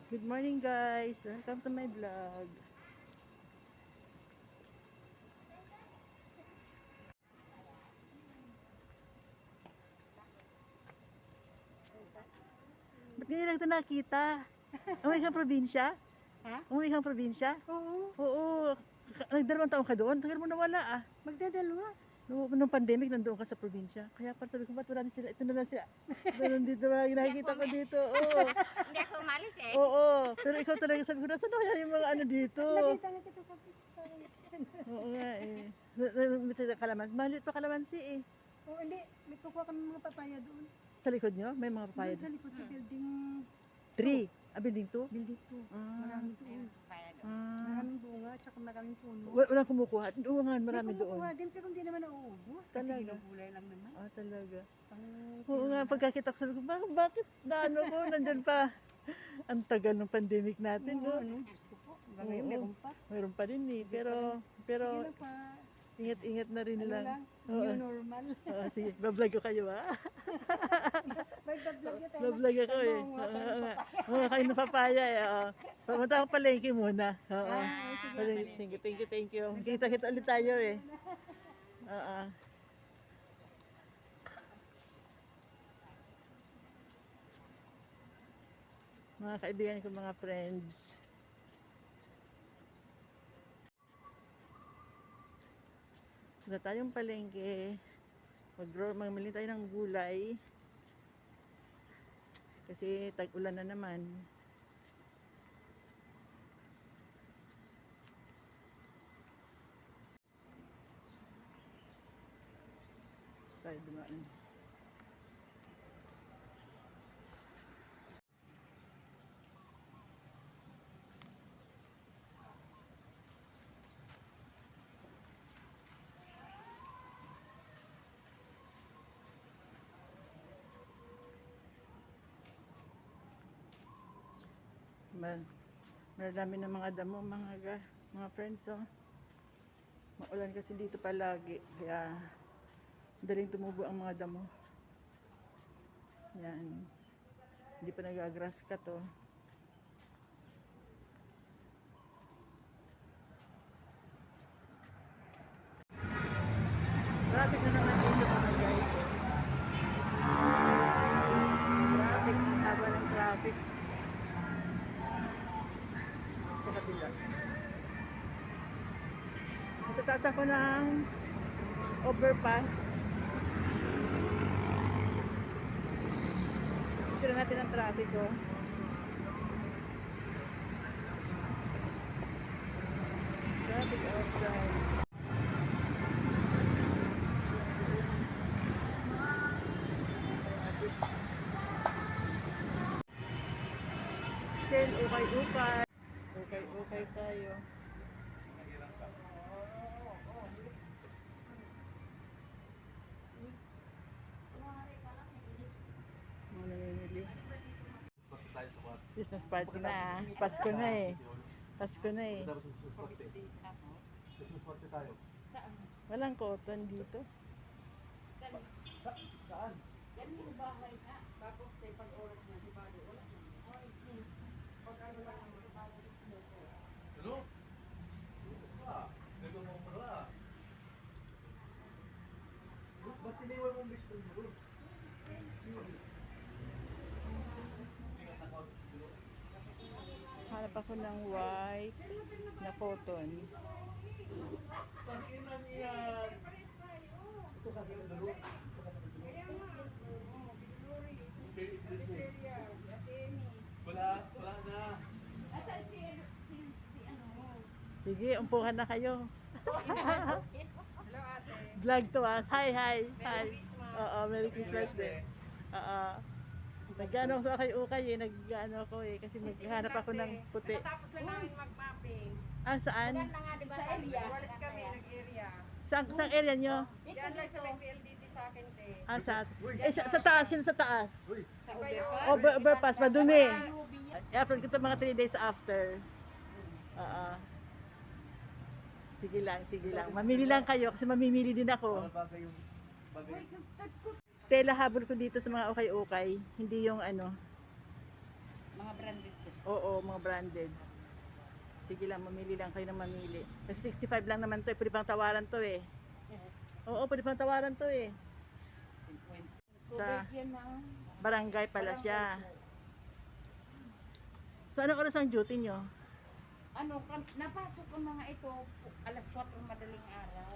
Good morning guys, welcome to my vlog. Ba't ngayon lang ito nakita? Umuwi kang probinsya? Ha? Umuwi kang probinsya? Oo. Oo. Nagdalawang taon ka doon? Tagal mo nawala ah. Magdadalawa. Nung pandemic nandoon ka sa probinsya. Kaya parang sabi ko, ba't wala na sila? Ito na lang sila. Nandito na, nakikita ko dito. Oo. Hindi ako umalis eh. Oo. Pero ikaw talaga sabi ko, nasaan na kaya yung mga ano dito? Nakita nga kita sa picture. Oo nga eh. Kalamansi. Mahal ito kalamansi eh. Oo, hindi. May kukuha kami mga papaya doon. Sa likod nyo, may mga papaya Doon sa doon. likod sa building 3. Building 2? building 2. Ah. Maraming doon. Ayun, papaya doon. Maraming bunga, tsaka maraming puno. Walang kumukuha. Oo nga, marami May doon. kumukuha din, pero hindi naman nauubos. Kasi Talaga? ginugulay lang naman. Ah, talaga. Pang Oo nga, pagkakita ko sabi ko, bakit na ano ko, nandyan pa. Ang tagal ng pandemic natin, Oo, no? ano, Diyos ko po. Hanggang ngayon, Oo. meron pa. Mayroon pa rin eh. Pero Sige lang pa. ingat-ingat na rin Ano lang. lang, Oo. new normal. Oo, sige, bablog ko kayo ha. May bablog niya tayo. Bablog ako eh. Oo, kayo ng papaya eh. Oo. Pumunta akong palengke muna. Oo. Thank you. Kita-kita ulit tayo eh. Oo. Mga kaibigan ko, mga friends. Punta tayong palengke. Mamili tayo ng gulay. Kasi tag-ulan na naman. Tayo dumaan. Marami ng mga damo, mga friends, oh. Maulan kasi dito palagi, kaya daling tumubo ang mga damo. Yan. Hindi pa nagagrass cut, oh. Traffic na naman dito mga guys, oh. Traffic, haba ng traffic. Sa kabila. Matataas ako ng overpass. Sira natin ang traffic, oh. Traffic outside. Sale, ukay-ukay. Okay tayo. Mga namimili. Christmas party na ah. Pasko na eh. Pasko na eh. Walang cotton dito. Saan? Yan yung bahay na. Tapos pag oras na, di ba? Wala na. Pag ano lang naman. Ano? Nagawin mo pala. Ba't tiniwan mong Mr. Guru? Hanap ako ng white na cotton. Tanginan yan. Ito kasi yung laro. Wala na. Sige, umpuhan na kayo. Hello ate. Vlog to ah. Hi. Oo, Merry Christmas din. Oo. Nag-ano ako sa ukay eh. Nag-ano ako eh. Kasi maghanap ako ng puti. Tapos lang namin mag-mapping. Ah, saan? Ganda nga diba sa area? Walis kami, nag-area. Saan area nyo? Diyan lang sa may PLDT sa akin te. Ah, sa taas. Yun sa taas. Sa overpass. Overpass. Madumi. I-upload ko ito mga 3 days after. Oo. Sige lang. Mamili lang kayo kasi mamimili din ako. Bagay yung bagay. Tela habol ko dito sa mga ukay-ukay. Hindi yung ano. Mga branded kasi. Oo, mga branded. Sige lang, mamili lang kayo ng mamili. Kasi 65 lang naman to, pwede pang tawaran to eh. Oo, pwede pang tawaran to eh. Sa Yan na. barangay pala siya. So anong oras ang duty nyo? Napasok ko mga ito alas 4 madaling araw.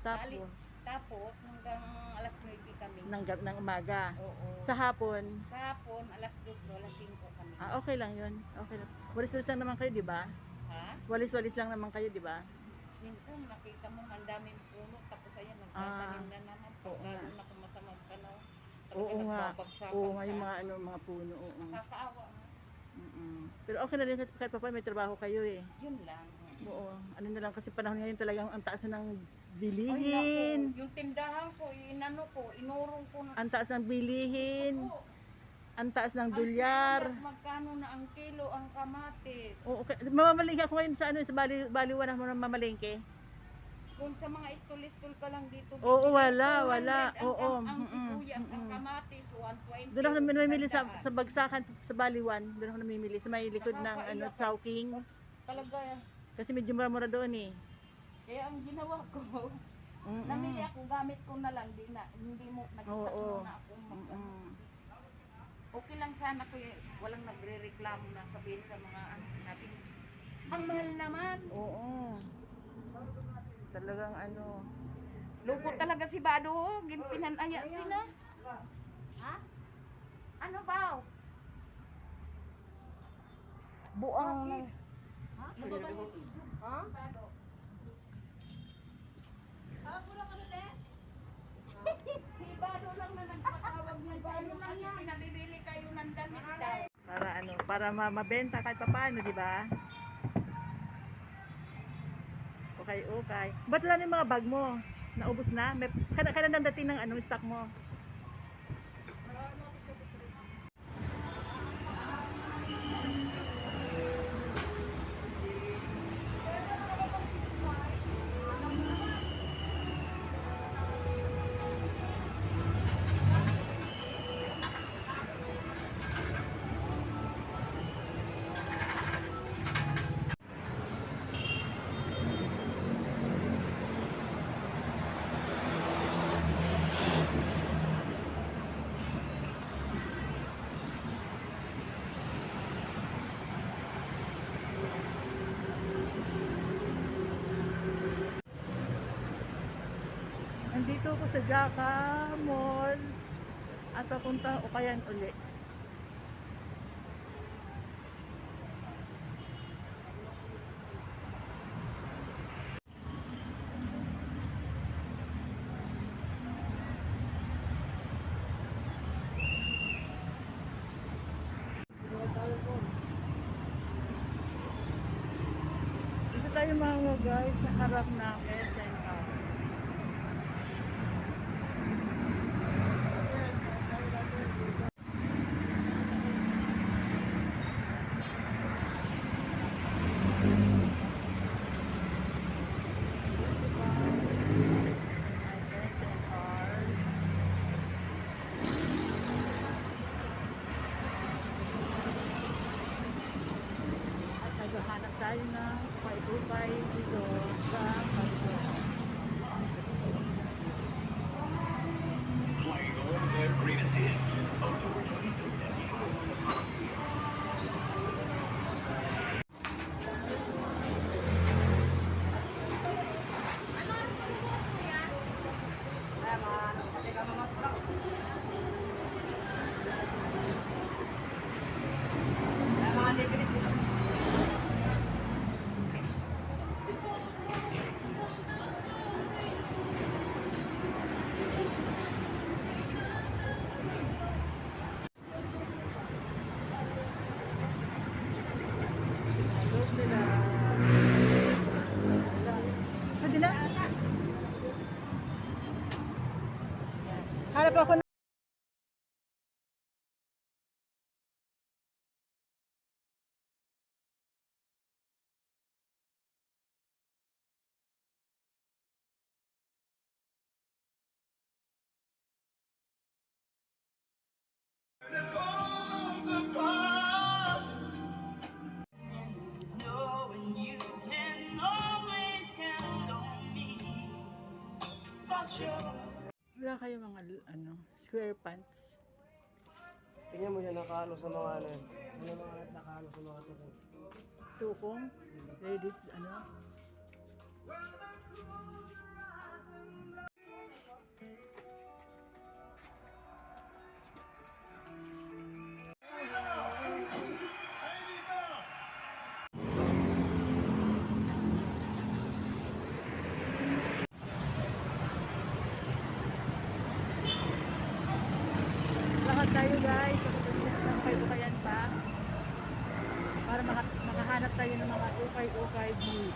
Tapos, Tapos hanggang alas 9 kami. ng umaga. Oo. Sa hapon, Sa hapon, alas 2 to alas 5 kami. okay lang yun. Okay lang. Walis-walis lang naman kayo, di ba? Ha? Walis-walis lang naman kayo, di ba? Minsan nakita mo ang daming puno tapos ayan Ah, nagtatanim na naman. oo nga. Lalo na kung masamang panahon. Oo nga. nagbabagsakan Oo nga, yung sa- mga, mga puno. Oo. Nakakaawa nga. Pero okay na rin kahit pa may trabaho kayo eh. Yun lang. Oo. Ano na lang kasi panahon ngayon talagang ang taas na ng Ay, bilihin. naku, yung tindahan ko, inano ko, inurong ko na. Ang taas ng bilihin. Oo. Ang taas ng Ang dolyar. sibuyas, magkano na ang kilo, ang kamatis. Oo, okay. Mamamalingke ako ngayon sa sa baliwan ng mamalengke. Kung sa mga istol-istol ka lang dito. Oo, bibili, wala, 200 wala. Oo, Ang sibuyas, ang kamatis, 120. Doon ako namimili sa, sandaan. sa bagsakan sa baliwan. Doon ako namimili sa may likod ng Nakakaiyak. Chowking. Talaga, Kasi medyo mura doon eh. kaya ang ginawa ko, Mm-mm. namili ako, gamit ko na lang, hindi mo, nag-stop Oo. muna ako mag Mm-mm. Okay lang sana ko, walang nagre-reklamo na sabihin sa mga natin. Ang mahal naman. Oo. Talagang ano. Lugo talaga si Bado, ginpinanaya sila. Ha? Ano ba? Buang ng... Ha? Ha? Si Bado lang na nagpatawag niya sa inyo kasi pinabibili kayo ng damit daw. Para ano, para mabenta kahit papaano, di ba? Okay, okay. Ba't wala na yung mga bag mo? Naubos na? May, kada nang dating ng ano, stock mo? Nandito ako sa Jaka Mall at papunta Ukayan uli. Dito tayo mga guys sa harap ng SNR. At naghahanap tayo ng ukay-ukay dito sa Paso. Look nila. Pwede na? Harap ako na. Wala kayo mga square pants. Tingnan mo yan, nakahalo sa mga ano. Ano mga nakahalo sa mga tukong. Tukong, ladies, lakad tayo guys, sampay ukayan pa para makahanap tayo ng mga ukay-ukay view.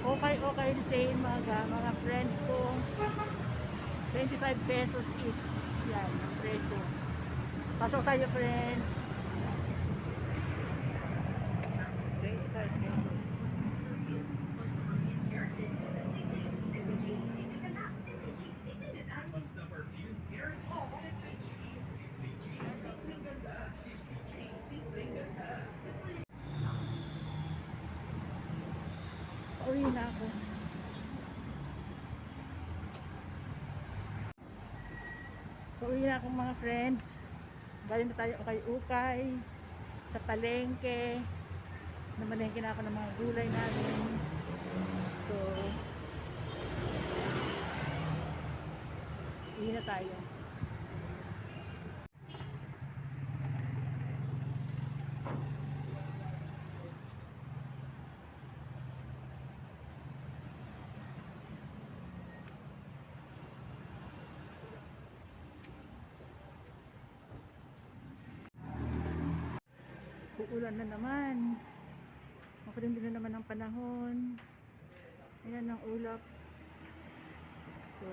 Okay sale mga friends ko. 25 pesos each. Yan, ang presyo. Pasok tayo friends. 25 pesos. Pauwi na ako. Pauwi na ako mga friends. Galing na tayo ukay-ukay sa palengke. Namalengke na ako ng mga gulay natin. So, uwi na tayo. Uulan na naman. Makulimlim na naman ang panahon. Ayan ang ulap. So,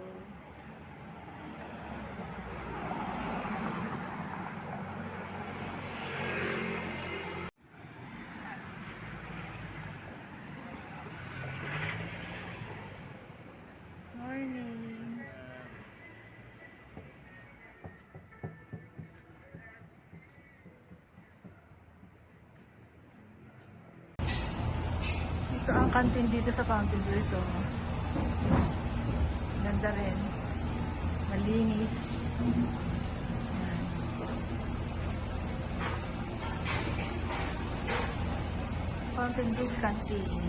morning. Ito ang kantin dito sa Fountain View ito. Ganda rin. Malinis. Ayan. Fountain View Canteen.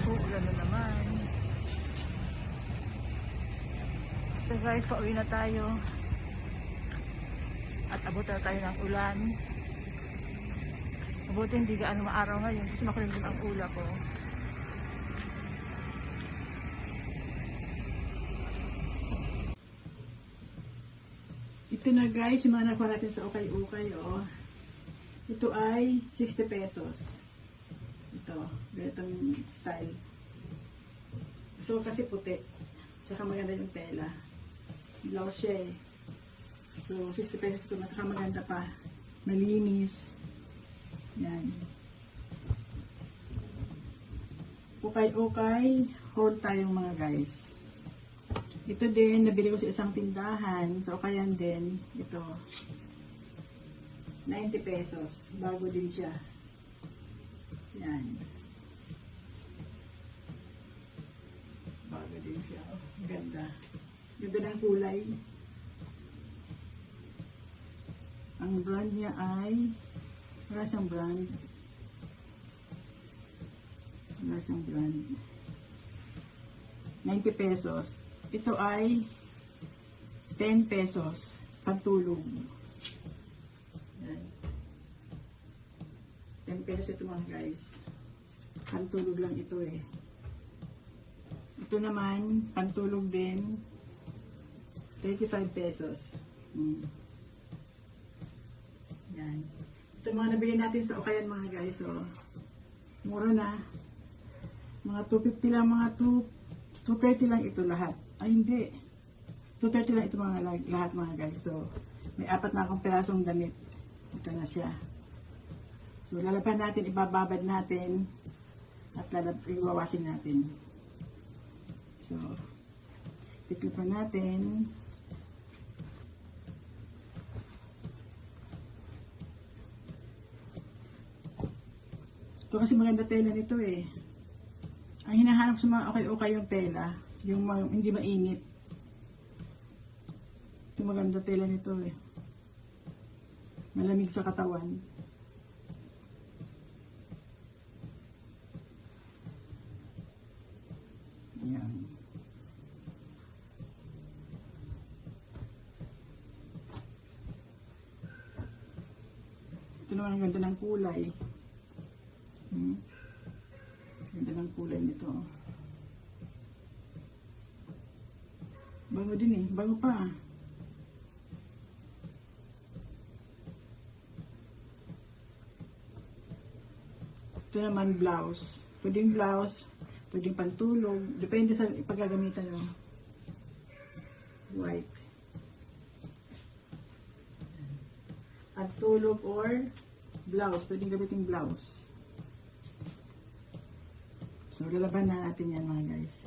Uulan na naman. So guys, pauwi na tayo. At abot na tayo ng ulan. Mabuti hindi gaano maaraw ngayon kasi makulimlim ang ulap ko. Ito na guys, yung mga nakuha natin sa ukay-ukay. Oh. Ito ay 60 pesos. Ito, ganitong style. So kasi puti. Saka maganda yung tela. Blouse siya eh. So 60 pesos ito na. Saka maganda pa. Malinis. Yan. Ukay-ukay. Hold tayong mga guys. Ito din, nabili ko sa isang tindahan. So ukayan din. Ito. 90 pesos. Bago din siya. Yan. Bago din siya. Oh, ganda. Ganda ng kulay. Ang brand niya ay wala siyang brand. Wala siyang brand. 90 pesos. ito ay 10 pesos pantulog. Yan. 10 pesos ito mga guys. Pantulog lang ito eh. Ito naman, pantulog din, 35 pesos. Yan. Ito mga nabili natin sa Ukayan mga guys. So, mura na. Mga 250 lang, mga 230 lang ito lahat. Ay hindi. 230 lang ito mga lahat mga guys. So, may 4 na akong pirasong damit. Ito na siya. So, lalaban natin, ibababad natin, at iwawasin natin. So, tiklipan natin. Ito kasi maganda tela nito eh. Ang hinahanap sa mga okay-okay yung tela, yung hindi mainit. Ito maganda tela nito eh. Malamig sa katawan. Ayan. Ito naman ang ganda ng kulay. Ganda ng kulay nito. Bago din eh. Bago pa. Ito naman blouse. Pwedeng blouse. Pwedeng pantulog. Depende sa ipagagamitan nyo. White. Pantulog or blouse. Pwedeng gamitin blouse. So, lalaban na natin yan mga guys.